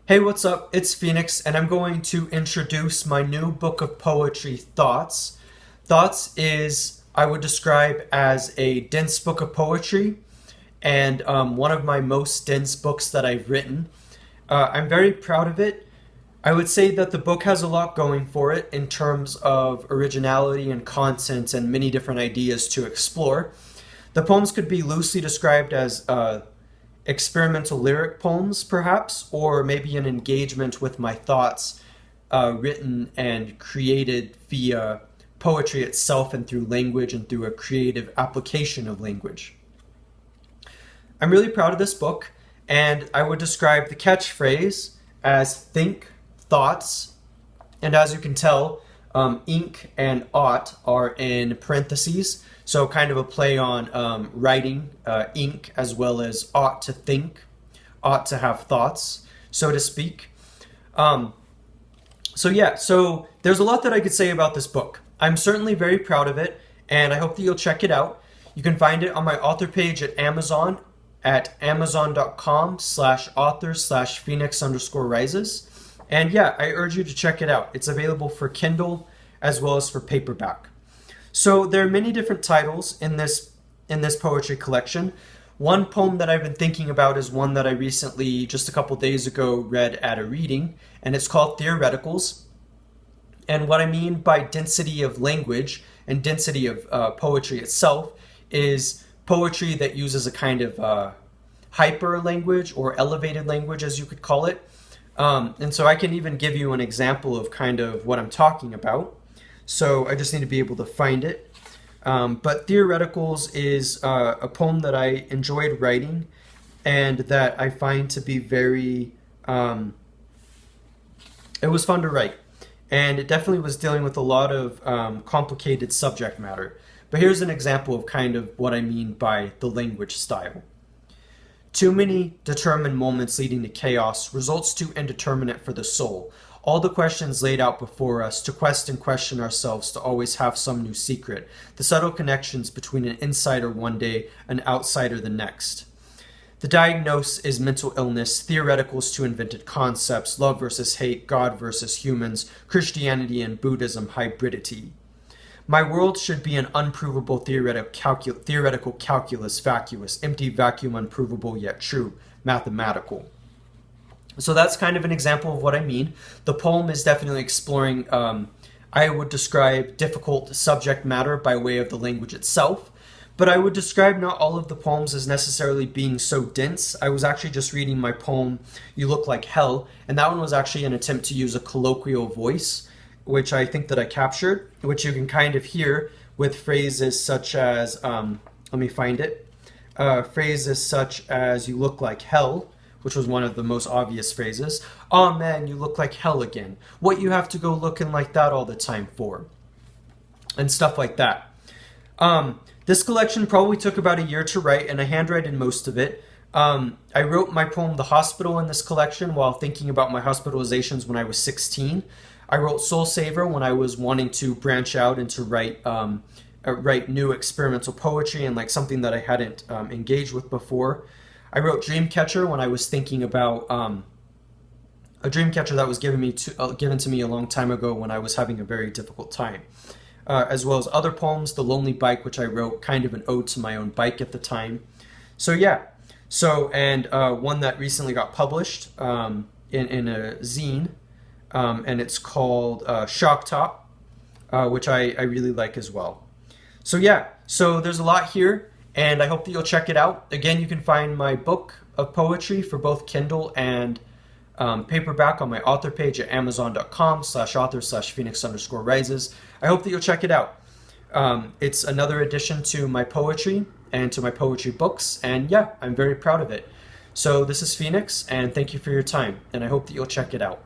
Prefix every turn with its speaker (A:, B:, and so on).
A: Hey, what's up? It's Phoenix, and I'm going to introduce my new book of poetry, Thoughts. Thoughts is, I would describe as a dense book of poetry and one of my most dense books that I've written. I'm very proud of it. I would say that the book has a lot going for it in terms of originality and content and many different ideas to explore. The poems could be loosely described as experimental lyric poems, perhaps, or maybe an engagement with my thoughts written and created via poetry itself and through language and through a creative application of language. I'm really proud of this book, and I would describe the catchphrase as think, thoughts, and as you can tell, ink and ought are in parentheses, so kind of a play on writing, ink, as well as ought to think, ought to have thoughts, so to speak. So there's a lot that I could say about this book. I'm certainly very proud of it, and I hope that you'll check it out. You can find it on my author page at Amazon at amazon.com/author/phoenix_rises. And yeah, I urge you to check it out. It's available for Kindle as well as for paperback. So there are many different titles in this poetry collection. One poem that I've been thinking about is one that I recently, just a couple days ago, read at a reading, and it's called Theoreticals. And what I mean by density of language and density of poetry itself is poetry that uses a kind of hyper language or elevated language, as you could call it. And so I can even give you an example of kind of what I'm talking about. So I just need to be able to find it. But Theoreticals is a poem that I enjoyed writing and that I find to be very, it was fun to write. And it definitely was dealing with a lot of complicated subject matter. But here's an example of kind of what I mean by the language style. Too many determined moments leading to chaos, results too indeterminate for the soul. All the questions laid out before us, to quest and question ourselves, to always have some new secret. The subtle connections between an insider one day, an outsider the next. The diagnosis is mental illness, theoreticals to invented concepts, love versus hate, God versus humans, Christianity and Buddhism hybridity. My world should be an unprovable theoretical calculus vacuous, empty vacuum unprovable yet true, mathematical. So that's kind of an example of what I mean. The poem is definitely exploring, I would describe difficult subject matter by way of the language itself, but I would describe not all of the poems as necessarily being so dense. I was actually just reading my poem, You Look Like Hell, and that one was actually an attempt to use a colloquial voice, which I think that I captured, which you can kind of hear with phrases such as, let me find it, phrases such as you look like hell, which was one of the most obvious phrases. Oh man, you look like hell again. What you have to go looking like that all the time for? And stuff like that. This collection probably took about a year to write, and I handwrote most of it. I wrote my poem The Hospital in this collection while thinking about my hospitalizations when I was 16. I wrote Soul Saver when I was wanting to branch out and to write new experimental poetry and like something that I hadn't engaged with before. I wrote Dreamcatcher when I was thinking about a Dreamcatcher that was given to me a long time ago when I was having a very difficult time. As well as other poems, The Lonely Bike, which I wrote kind of an ode to my own bike at the time. So yeah, and one that recently got published in a zine, and it's called Shock Top, which I really like as well. So yeah, so there's a lot here, and I hope that you'll check it out. Again, you can find my book of poetry for both Kindle and paperback on my author page at amazon.com/author/phoenix_rises. I hope that you'll check it out. It's another addition to my poetry and to my poetry books, and yeah, I'm very proud of it. So this is Phoenix, and thank you for your time, and I hope that you'll check it out.